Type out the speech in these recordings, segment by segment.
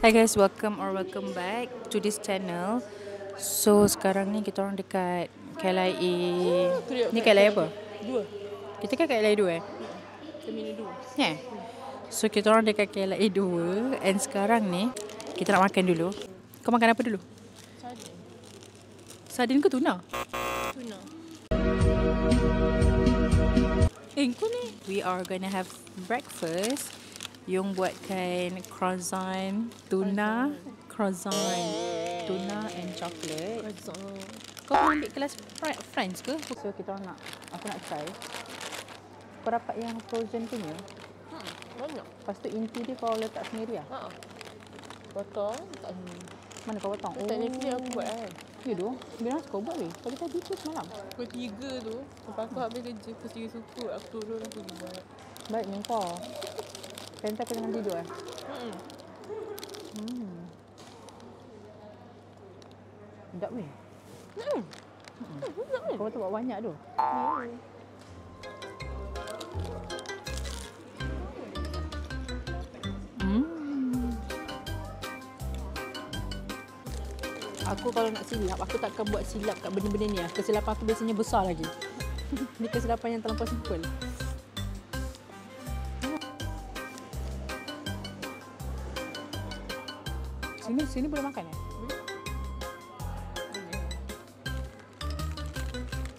Hi guys, welcome back to this channel. So sekarang ni kita orang dekat KLIA. Ni KLIA apa? Dua. Kita kan KLIA 2 Terminal 2. Yeah. So kita orang dekat KLIA 2 and sekarang ni kita nak makan dulu. Kau makan apa dulu? Sardin. Sardin ke tuna? Tuna. Kau ni. We are gonna have breakfast. Yung buatkan croissant, tuna, tuna and chocolate. Kau pernah ambil kelas French ke? So kita orang aku nak try. Kau dapat yang frozen punya? Banyak. Lepas tu inti dia kau letak sendiri lah? Haa. Potong. Tak sini. Mana kau potong? Teknikly aku buat kan. Ya tu? Bila kau buat weh? Kau tadi tu semalam? Pukul 3 tu. Lepas aku habis kerja. Pukul 3 suku. Aku turun aku pergi buat. Baiknya kau. Pentas kau jangan tidur eh? Sedap weh? Kau tu buat banyak tu? Aku kalau nak silap, aku takkan buat silap kat benda-benda ni lah. Kesilapan aku biasanya besar lagi. Ni kesilapan yang terlampau simple. Sini boleh makan eh?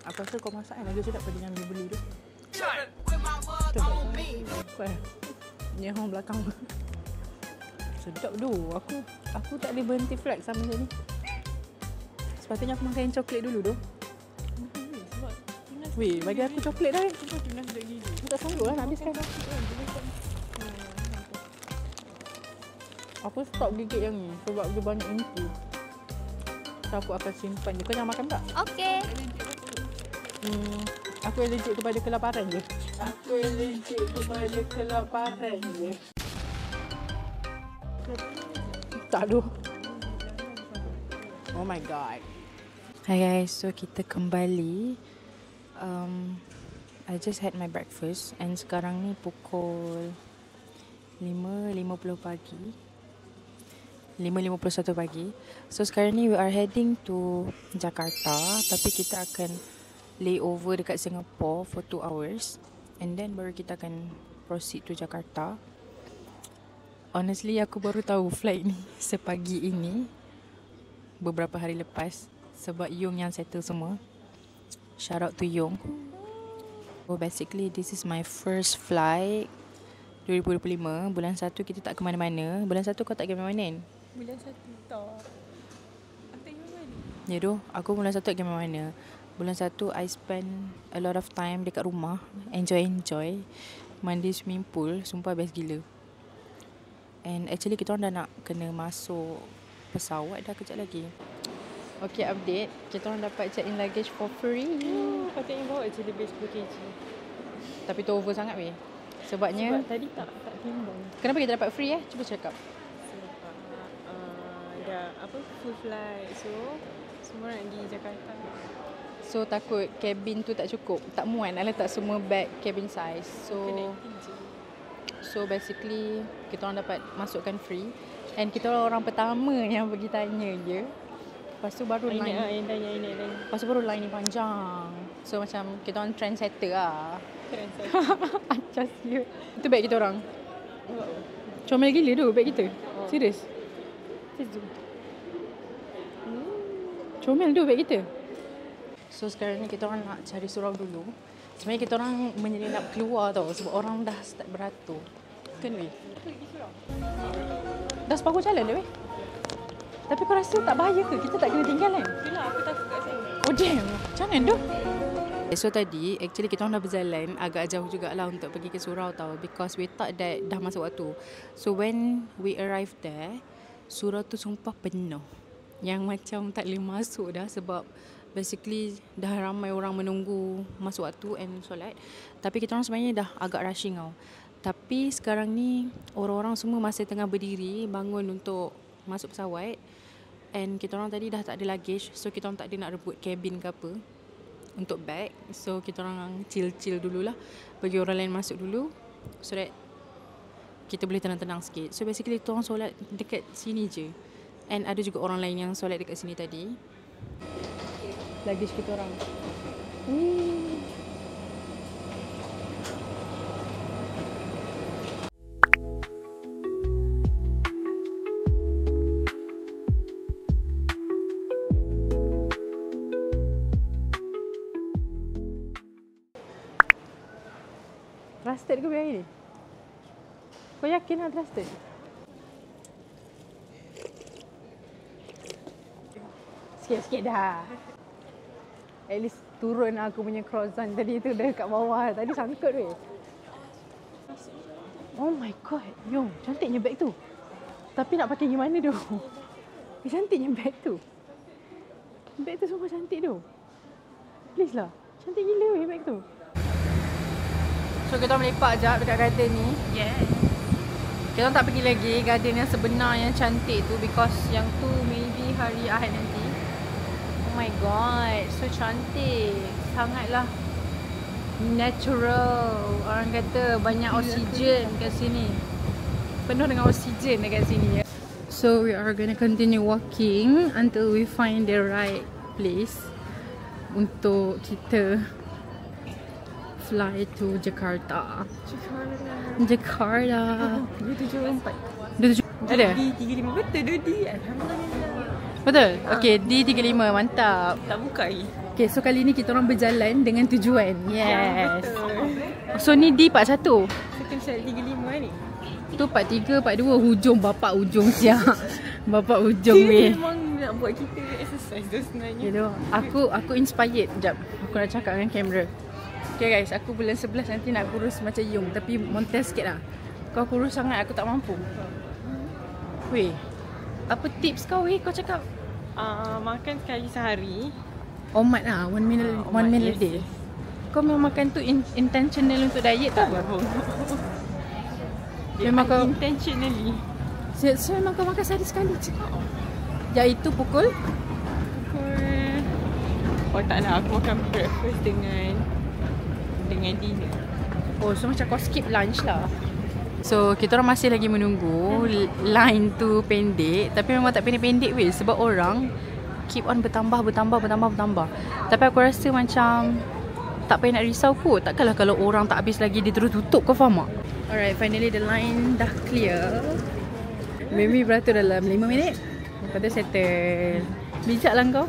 Aku rasa kau masak kan lagi sedap pada yang beli tu. Ni orang belakang. Sedap tu. Aku tak boleh berhenti flex sama macam ni. Sepatutnya aku makan coklat dulu tu. Weh, bagi aku coklat dah. Aku tak sanggup lah nak habiskan. Aku stop gigit yang ni sebab dia banyak inti. So aku akan simpan je. Kau jangan makan tak? Okey. Aku allergic kepada kelaparan je. Tak ada. Oh my god. Hi guys, so kita kembali. I just had my breakfast and sekarang ni pukul 5.50 pagi. 5.51 pagi. So sekarang ni we are heading to Jakarta, tapi kita akan layover dekat Singapore for 2 hours and then baru kita akan proceed to Jakarta. Honestly aku baru tahu flight ni sepagi ini beberapa hari lepas sebab Yung yang settle semua. Shout out to Yung. So basically this is my first flight 2025. Bulan 1 kita tak ke mana-mana. Bulan 1 kau tak ke mana-mana kan? Bulan 1 tak. Aku tak ingat mana. Ya tu, aku bulan 1 tak ke mana-mana. Bulan 1 I spend a lot of time dekat rumah. Enjoy. Mandi swimming pool. Sumpah best gila. And actually kita orang dah nak kena masuk pesawat dah kejap lagi. Okay, update. Kita orang dapat check in luggage for free. Patutnya bawa je lebih 10 kg. Tapi tu over sangat weh. Sebabnya Sebab tadi tak timbang. kenapa kita dapat free eh? Cuba cakap. Dah full flight. So semua nak pergi Jakarta. So takut cabin tu tak cukup. Tak muat nak letak semua bag cabin size. So basically kita orang dapat masukkan free. And kita orang pertama yang pergi tanya je. Lepas tu baru line. Lepas tu baru line ni panjang. So macam kita orang trendsetter lah. Acas dia. Itu bag kita orang. Comel gila tu bag kita. Serius. Comel tu bag kita. So sekarang ni kita orang nak cari surau dulu. Sebenarnya kita orang menyelinap keluar tau sebab orang dah start beratur. Kan weh? Dah separuh jalan dah weh. Tapi kau rasa tak bahaya ke? Kita tak kena tinggal kan? Itulah aku takut kat sini. Oh damn. Jangan tu. So tadi actually kita orang dah berjalan agak jauh jugalah untuk pergi ke surau tau. Because we thought that dah masuk waktu. So when we arrived there, surau tu sumpah penuh. Yang macam tak boleh masuk dah sebab basically dah ramai orang menunggu masuk waktu and solat. Tapi kita orang sebenarnya dah agak rushing tau. Tapi sekarang ni orang-orang semua masih tengah berdiri bangun untuk masuk pesawat. And kita orang tadi dah tak ada luggage. So kita orang tak ada nak rebut cabin ke apa untuk bag. So kita orang chill dululah. Bagi orang lain masuk dulu so that kita boleh tenang-tenang sikit. So basically kita orang solat dekat sini je. And ada juga orang lain yang solat dekat sini tadi. Luggage kita orang. Trusted ke biar ni? Kau yakin lah trusted? Sikit-sikit dah. At least turun aku punya croissant tadi tu dah kat bawah. Tadi sangkut weh. Oh my god. Yo, cantiknya bag tu. Tapi nak pakai gimana tu? Cantiknya bag tu. Bag tu semua cantik tu. Please lah. Cantik gila weh bag tu. So kita melepak sekejap dekat garden ni. Yeah. Kita tak pergi lagi garden yang sebenar yang cantik tu because yang tu maybe hari Ahad nanti. Oh my god, so cantik. Sangatlah natural. Orang kata banyak oksigen kat sini. Penuh dengan oksigen dekat sini. So we are gonna continue walking until we find the right place untuk kita fly to Jakarta. Jakarta. 274. Ada? D35 betul D. Alhamdulillah. Betul? Okay, D35 mantap. Tak buka lagi. Okay, so kali ni kita orang berjalan dengan tujuan. Yes. Betul. So ni D41. Second shot 35 ni. Tu 43, 42 hujung bapak hujung siap. Bapak hujung Dia weh. memang nak buat kita exercise tu sebenarnya. You know, aku inspired. Sekejap. Aku nak cakap dengan kamera. Okay guys, aku bulan 11 nanti nak kurus macam Yung. Tapi montes sikit lah. Kau kurus sangat, aku tak mampu. Weh, apa tips kau weh? Kau cakap Makan sekali sehari. omat lah, one meal a day. Kau memang makan tu intentional untuk diet tak? Memang kau intentionally. So memang kau makan sehari sekali je. Iaitu pukul? Oh taklah, aku makan breakfast dengan dinner. Oh, so macam kau skip lunch lah. So, kita orang masih lagi menunggu line tu pendek. Tapi memang tak pendek-pendek weh. Sebab orang keep on bertambah. Tapi aku rasa macam tak payah nak risau kot. Takkanlah kalau orang tak habis lagi dia terus tutup, kau faham tak? Alright, finally the line dah clear. Maybe beratur dalam 5 minit. Lepas tu settle. Bijak lah kau.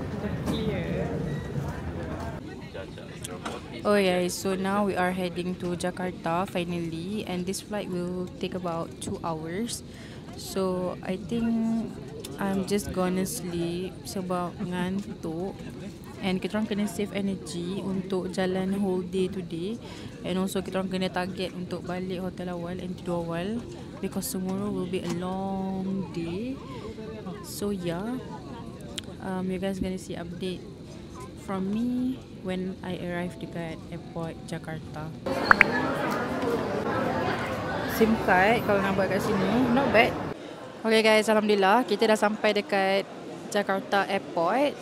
Oh yeah, so now we are heading to Jakarta finally, and this flight will take about 2 hours. So I think I'm just gonna sleep sebab ngantuk. And kita orang kena save energy untuk jalan whole day today. And also kita orang kena target untuk balik hotel awal and tidur awal, because tomorrow will be a long day. So yeah, you guys gonna see update from me when I arrive dekat airport Jakarta. SIM card kalau nak buat kat sini, not bad. Okay guys, alhamdulillah kita dah sampai dekat Jakarta airport.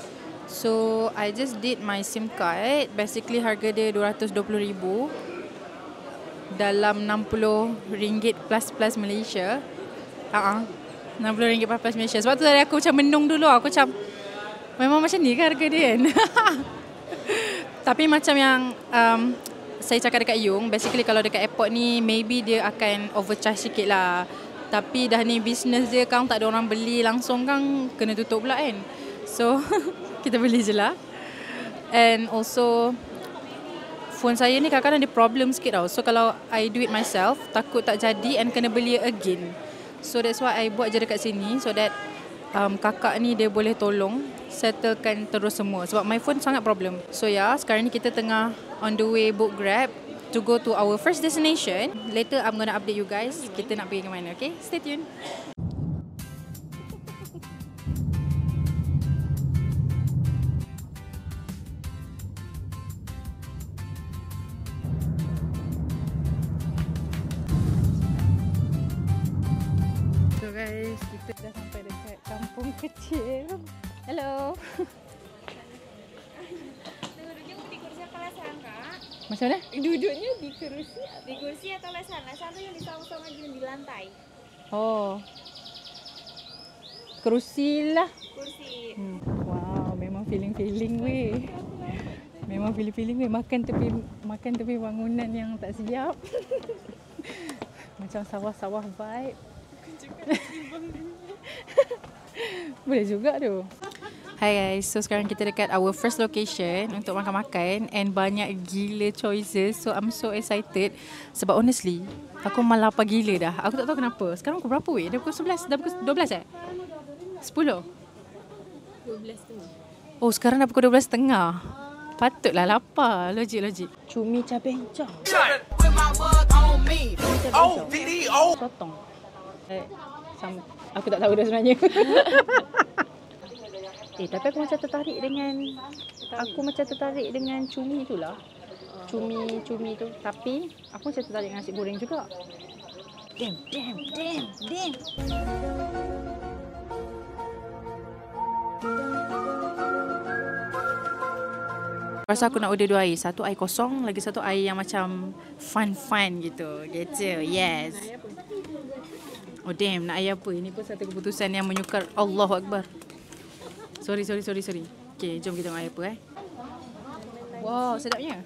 So I just did my SIM card. Basically harga dia RM220,000 dalam RM60 plus Malaysia. RM60 plus Malaysia. Sebab tu tadi aku macam menung dulu. Aku macam memang macam ni kan harga dia kan. Tapi macam yang saya cakap dekat Yung, basically kalau dekat airport ni maybe dia akan overcharge sikit lah. Tapi dah ni business dia kan, tak ada orang beli langsung kan, kena tutup pula kan. So kita beli je lah. And also phone saya ni kadang-kadang ada problem sikit tau. So kalau I do it myself, takut tak jadi and kena beli again. So that's why I buat je dekat sini, so that kakak ni dia boleh tolong settlekan terus semua. Sebab my phone sangat problem. So yeah, sekarang ni kita tengah on the way book Grab to go to our first destination. Later I'm gonna update you guys kita nak pergi ke mana. Okay, stay tuned. So guys, kita dah sampai dekat kampung kecil. Hello. Macam mana? Duduknya di kerusi. Di kursi atau lesan? Lesan tu yang disama-sama di lantai. Oh. Kerusi lah. Kursi. Wow, memang feeling-feeling weh. Memang feeling-feeling weh. Makan tepi bangunan yang tak siap. Macam sawah-sawah vibe. Boleh juga tu. Hi guys, so sekarang kita dekat our first location untuk makan-makan and banyak gila choices. So I'm so excited sebab honestly aku malah lapar gila dah. Aku tak tahu kenapa. Sekarang pukul berapa weh? Dah pukul 11, dah pukul 12 eh? 10? 12 tu. Oh, sekarang dah pukul 12.30. Patutlah lapar. Logik. Cumi cabai hijau. Sotong. Aku tak tahu dah sebenarnya. Tapi aku macam tertarik dengan cumi tu lah. Cumi tu. Tapi aku macam tertarik dengan nasi goreng juga. Damn. Rasa aku nak order 2 air. Satu air kosong, lagi satu air yang macam fun gitu. Yes. Oh damn, nak air apa? Ini pun satu keputusan yang menyukar. Allahu Akbar. Sorry. Okay, jom kita tengok air apa Wow, sedapnya.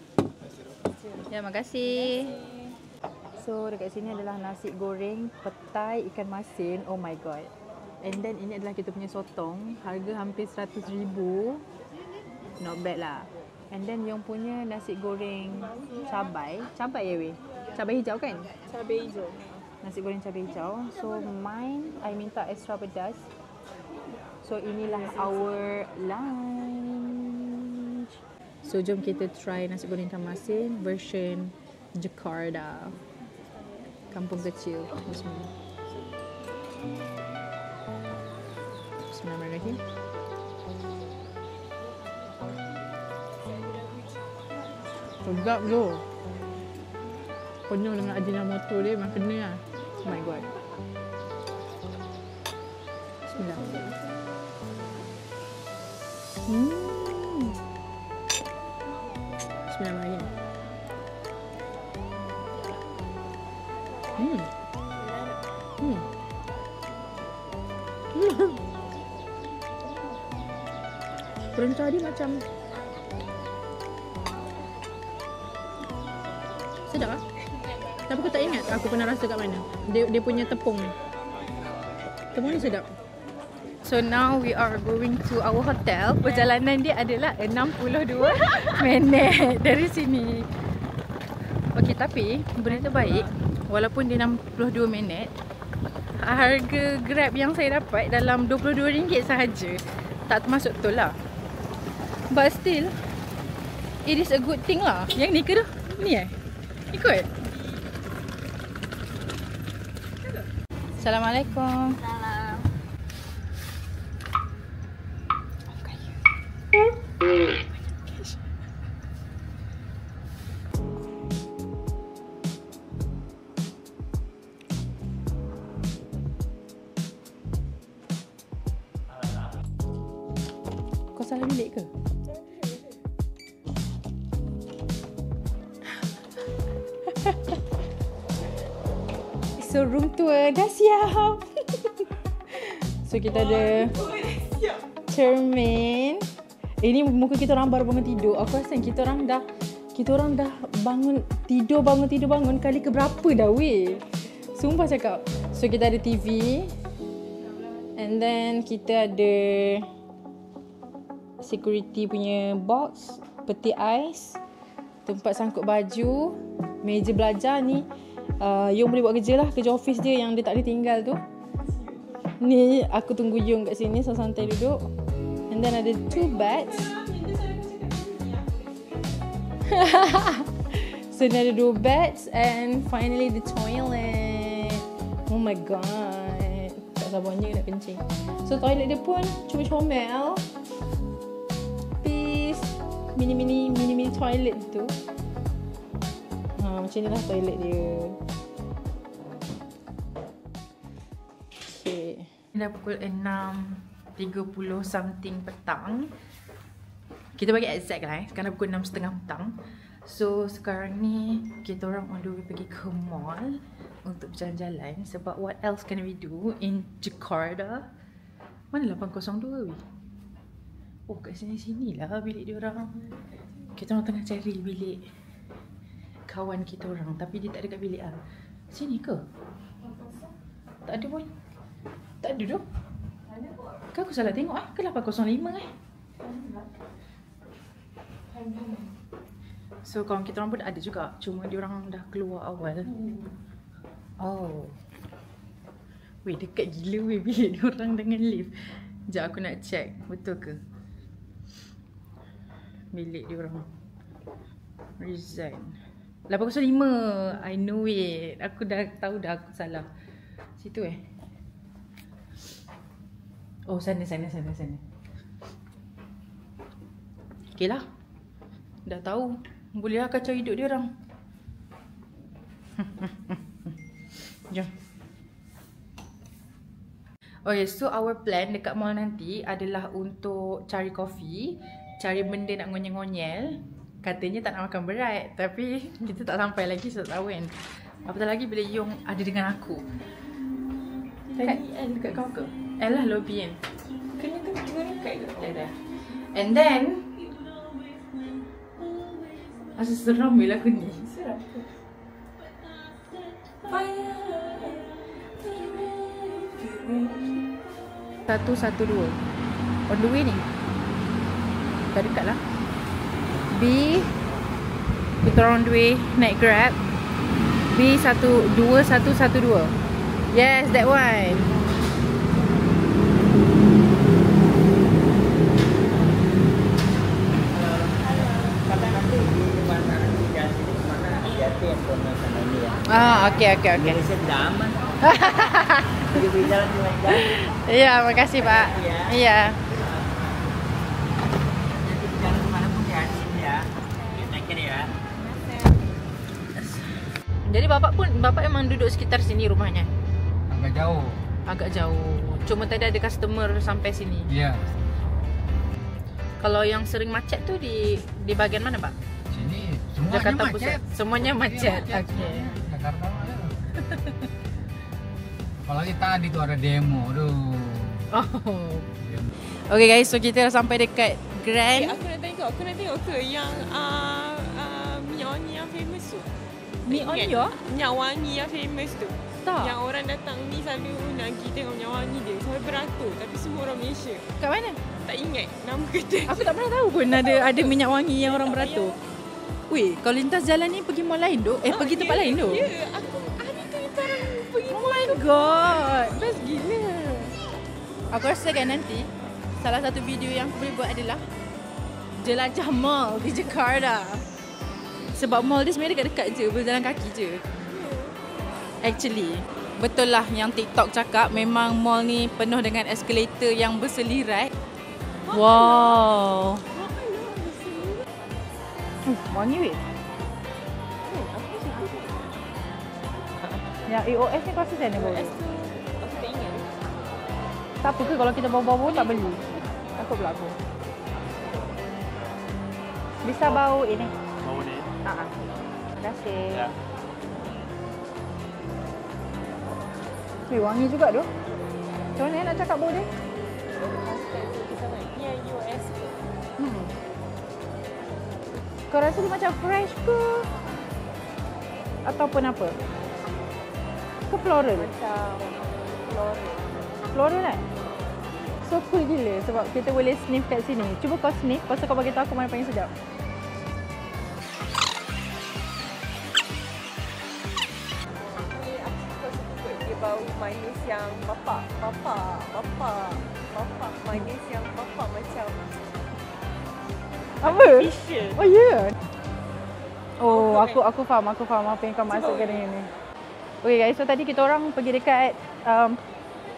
Ya, makasih. So, dekat sini adalah nasi goreng petai ikan masin. Oh my god. And then ini adalah kita punya sotong. Harga hampir 100,000. Not bad lah. And then yang punya nasi goreng cabai ya weh? Cabai hijau kan? Cabai hijau. Nasi goreng cabai hijau. So mine, I minta extra pedas. So inilah our lunch. So jom kita try nasi goreng ikan masin version Jakarta. Kampung kecil. Bismillahirrahmanirrahim. Sedap tu. Penuh dengan ajinomoto dia, memang kena lah. Oh my god. Bismillah. Bismillahirrahmanirrahim. Perenca dia macam sedap lah. Tapi aku tak ingat aku pernah rasa kat mana. Dia punya tepung ni. Tepung ni sedap. So now we are going to our hotel. Perjalanan dia adalah 62 minit dari sini. Okey, tapi berita baik, walaupun dia 62 minit, harga Grab yang saya dapat dalam RM22 sahaja. Tak termasuk tol lah. But still, it is a good thing lah. Yang ni ke tu? Ni ikut. Assalamualaikum. Salam. Kau salah bilik ke? So room tour dah siap. So kita ada cermin. Ini muka kita orang baru bangun tidur. Aku rasa kita orang dah bangun tidur kali ke berapa dah weh. Sumpah cakap. So kita ada TV. And then kita ada security punya box, peti ais, tempat sangkut baju, meja belajar ni. Yung boleh buat kerja lah, kerja office dia yang dia tak boleh tinggal tu. Ni aku tunggu Yung kat sini, so santai duduk. And then ada 2 beds. So ni ada 2 beds and finally the toilet. Oh my god, tak sabarnya nak kencing. So toilet dia pun comel. Peace. Mini toilet tu. Macam ni lah toilet dia. Okay. Dah pukul 6.30 something petang. Kita bagi exact lah Sekarang dah pukul 6.30 petang. So sekarang ni kita orang on the way pergi ke mall untuk berjalan-jalan. Sebab what else can we do in Jakarta? Mana 802 weh? Oh, kat sini-sini lah bilik dia orang. Kita orang tengah cari bilik kawan kita orang, tapi dia tak ada kat bilik ah. Sini ke? Tak ada pun. Tak ada tu. Kan aku salah tengok ke 805 So kawan kita orang pun ada juga, cuma dia orang dah keluar awal. Oh. Weh, dekat gila weh bilik dia orang dengan lift. Sekejap aku nak check, betul ke? Bilik dia orang resign 805. I know it. Aku dah tahu dah aku salah. Situ Oh, sana. Okay lah. Dah tahu. Boleh lah kacau hidup dia orang. Jom. Okay, so our plan dekat mall nanti adalah untuk cari kopi, cari benda nak ngonyel-ngonyel. Katanya tak nak makan berat, tapi kita tak sampai lagi, so tak tahu kan. Apatah lagi bila Yong ada dengan aku. Dekat kau ke? Alah, lobby kan. Kena tu cuma dekat ke? Dah. And then rasa seram bila aku ni. Seram ke? 112 on the way ni. Dah dekat lah. B, kita orang on the way naik Grab. B2112. Yes, that one. Okay. Malaysia tidak aman. Pergi jalan dengan jalan. Ya, makasih Pak. Ya. Nanti jalan kemana pun ya, di sini ya. Take care ya. Jadi bapak emang duduk sekitar sini rumahnya. Agak jauh. Cuma tadi ada customer sampai sini. Ya. Kalau yang sering macet tu di bahagian mana, Pak? Sini semuanya Jakarta macet. Pusat. Semuanya macet. Iya, Okey. Jakarta macet. Apalagi tadi tuh ada demo, aduh. Oh. Okay guys, so kita dah sampai dekat Grand. Aku nak tengok ke yang minyak wangi yang famous tu. Mi on Ingat? yo? Minyak wangi yang famous tu. Tak. Yang orang datang ni selalu nak pergi tengok minyak wangi dia. Sampai beratur, tapi semua orang Malaysia. Kat mana? Tak ingat nama kedai. Aku tak pernah tahu pun ada minyak wangi yang orang beratur. Weh, kalau lintas jalan ni pergi mall lain tu? Pergi tempat lain tu? Ya, aku hari tu kita orang pergi Oh my god, best gila. Aku rasa kan nanti salah satu video yang aku boleh buat adalah jelajah mall di Jakarta. Sebab mall dia sebenarnya dekat-dekat je, berjalan kaki je. Actually, betul lah yang TikTok cakap, memang mall ni penuh dengan eskalator yang berselirat. Wow. Wangi weh. Yang EOS ni kau rasa macam mana bau? EOS tu aku tak ingat. Tak apa ke kalau kita bau-bau tak beli? Takut pula aku. Bisa bau ini? Bau ni. Terima kasih. Ya. Weh, wangi juga tu. Macam mana nak cakap bau dia? Ni yang US tu. Kau rasa dia macam fresh ke? Ataupun apa? Ke floral? Macam floral. Floral kan? So cool gila sebab kita boleh sniff kat sini. Cuba kau sniff, lepas tu kau bagi tahu aku mana paling sedap. Ni aku suka dia bau manis yang bapak. Manis yang bapak macam Apa? artificial. Oh ya. Yeah. Oh, aku faham apa yang kau maksudkan dengan ni. Okay guys, so tadi kita orang pergi dekat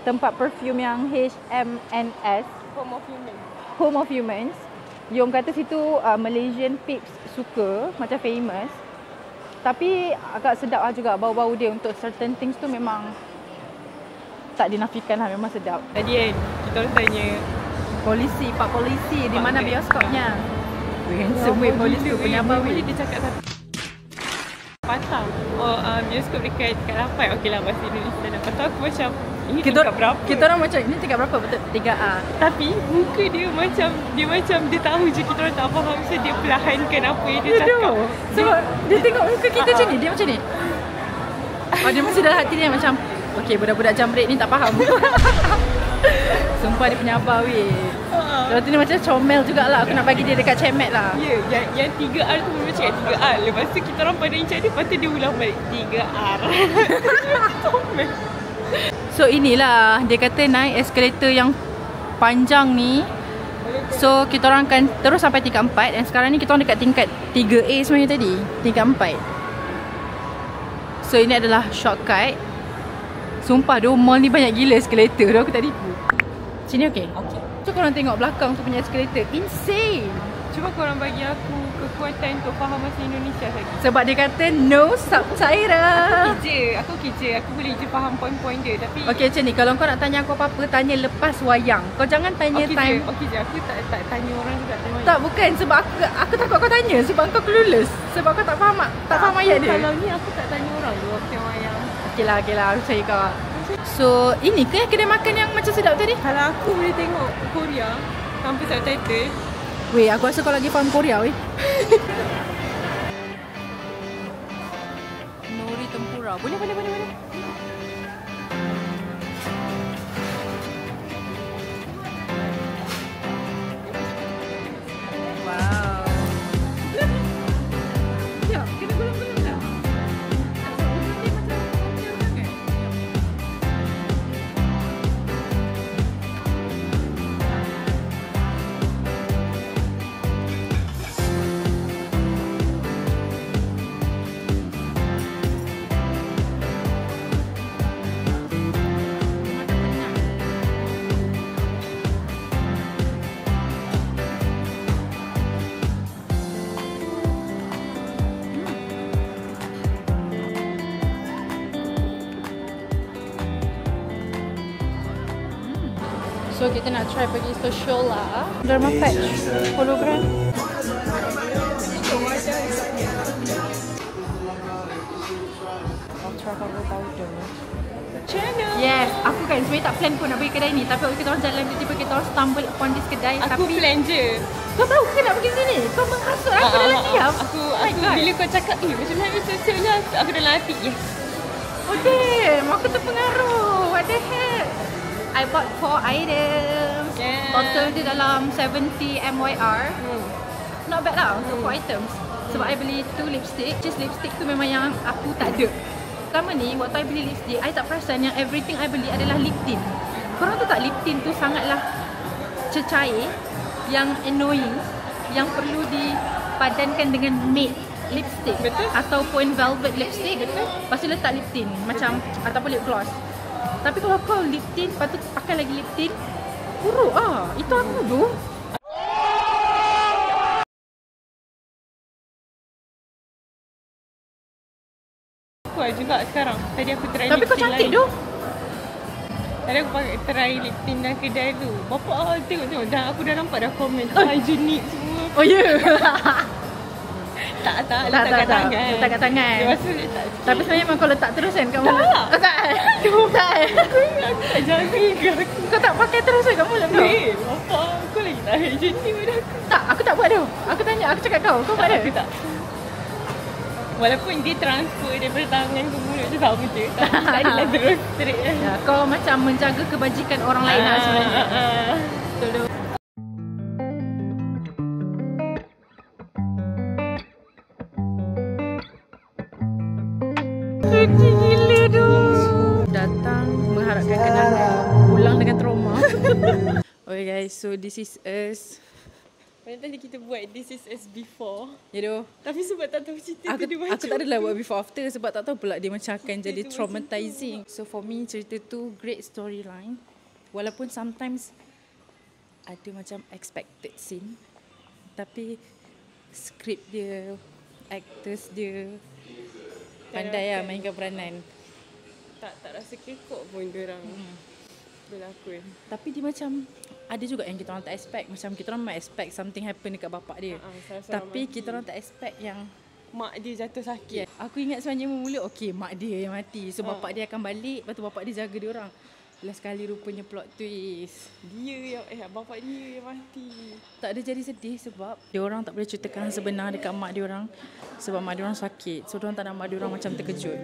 tempat perfume yang HMNS, Home of Humans. Yom kata situ Malaysian peeps suka, macam famous. Tapi agak sedap lah juga bau-bau dia untuk certain things tu memang tak dinafikan lah, memang sedap. Tadi kan kita orang tanya Polisi, Pak Polisi, di mana bioskopnya? Handsome weh polis tu, penyambar weh. Dia cakap satu patah. Bioskop dekat Lapai. Okey lah, bahasa Indonesia. Lepas tu aku macam, ini Kita tingkat berapa? kita orang macam ini tingkat berapa betul? 3A. Tapi muka dia macam dia tahu je kita orang tak faham. So dia perlahankan apa yang dia cakap. Sebab dia tengok muka kita macam ni, dia macam ni. Dia masih dalam hati dia macam, okey, budak-budak jambret ni tak faham. Sumpah dia penyabar weh. Lepas tu dia macam comel jugalah. Aku nak bagi dia dekat cemet lah. Ya, yang 3R tu memang cakap 3R. Lepas tu kita orang pada incak dia, lepas tu dia ulang balik 3R. So inilah dia kata naik eskalator yang panjang ni. So kita orang akan terus sampai tingkat 4. Dan sekarang ni kita orang dekat tingkat 3A sebenarnya tadi. Tingkat 4. So ini adalah shortcut. Sumpah doh, mall ni banyak gila eskalator. Doh, aku tak tipu. Sini okey? Okey. So korang tengok belakang tu punya eskalator. Insane. Cuba korang bagi aku kekuatan untuk faham bahasa Indonesia lagi. Sebab dia kata no subtitle. Aku kerja. Aku boleh je faham poin-poin dia. Tapi Okey macam ni, kalau kau nak tanya aku apa-apa, tanya lepas wayang. Kau jangan tanya time. Okey je. Aku tak tanya orang juga time Tak, bukan sebab aku takut kau tanya sebab kau clueless. Sebab kau tak faham ayat dia. Kalau ni aku tak tanya orang tu waktu yang wayang. Okey lah, aku cari kau. So, ini ke kedai makan yang macam sedap tadi? Kalau aku boleh tengok Korea tanpa subtitle. Weh, aku rasa kau lagi faham Korea weh. Nori tempura. Boleh. Wow. Ya, kena gulung-gulung tak? So kita nak try pergi social lah. Derma patch hologram. Ultra cover powder. Channel. Yes, aku kan sebenarnya tak plan pun nak pergi kedai ni. Tapi waktu kita orang jalan tiba-tiba kita orang stumble upon this kedai. Aku tapi plan je. kau tahu ke nak pergi sini? Kau menghasut aku dalam diam. Aku Oh my God. bila kau cakap macam mana social lah, aku dalam hati yes. Oh damn, aku terpengaruh. What the heck? I bought 4 items. Yeah. Total dia dalam 70 MYR. Not bad lah untuk 4 items. Sebab I beli 2 lipstick. Just lipstick tu memang yang aku tak ada. Pertama ni, waktu I beli lipstick, I tak perasan yang everything I beli adalah lip tint. Korang tahu tak lip tint tu sangatlah cecair, yang annoying, yang perlu dipadankan dengan matte lipstick. Betul. Ataupun velvet lipstick. Betul. Lepas tu letak lip tint macam, ataupun lip gloss. Tapi kalau kau lip tint, lepas tu pakai lagi lip tint, buruk ah. Itu aku tu. Aku juga sekarang. Tadi aku try Tapi lip kau tint cantik lain. tu. Tadi aku try lip tint dalam kedai tu. Bapak tengok. Dan aku dah nampak dah komen hygienic semua. Oh ya. Tak letak kat tangan. Letak kat tangan. Lepas tu letak. Tapi sebenarnya memang kau letak terus kan kat mulut. Tak. Oh, tak. Tak. Aku tak jaga. Kau tak pakai terus kan kat mulut kau? Bapak aku lagi tak hygienic pada aku. Tak, aku tak buat tu. Aku tanya, aku cakap kau buat Tak, tu? aku tak. Walaupun dia transfer daripada tangan ke mulut je sama je. Tapi tak adalah terus straight kan. Ya, kau macam menjaga kebajikan orang lain lah sebenarnya. Betul tu. Kecil gila tu. Datang mengharapkan kenangan, pulang dengan trauma. Okay guys, so this is us. Padahal tadi kita buat this is as before. Ya doh. Tapi sebab tak tahu cerita Aku tu dia macam tak adalah buat before after sebab tak tahu pula dia macam akan Cerita jadi tu traumatizing. So for me cerita tu great storyline. Walaupun sometimes ada macam expected scene. Tapi skrip dia, actors dia pandai lah mainkan peranan. tak rasa kekok pun diorang berlakon. Tapi dia macam ada juga yang kita orang tak expect. Macam kita orang might expect something happen dekat bapak dia. Salah-salah Tapi mati. kita orang tak expect yang Mak dia jatuh sakit. Aku ingat sepanjang mula okey mak dia yang mati. So bapak dia akan balik, lepas tu bapak dia jaga dia orang. Last kali rupanya plot twist. Dia yang bapak dia yang mati. Tak ada jadi sedih sebab dia orang tak boleh ceritakan sebenar dekat mak dia orang sebab mak dia orang sakit. So dia orang tak nak mak dia orang macam terkejut.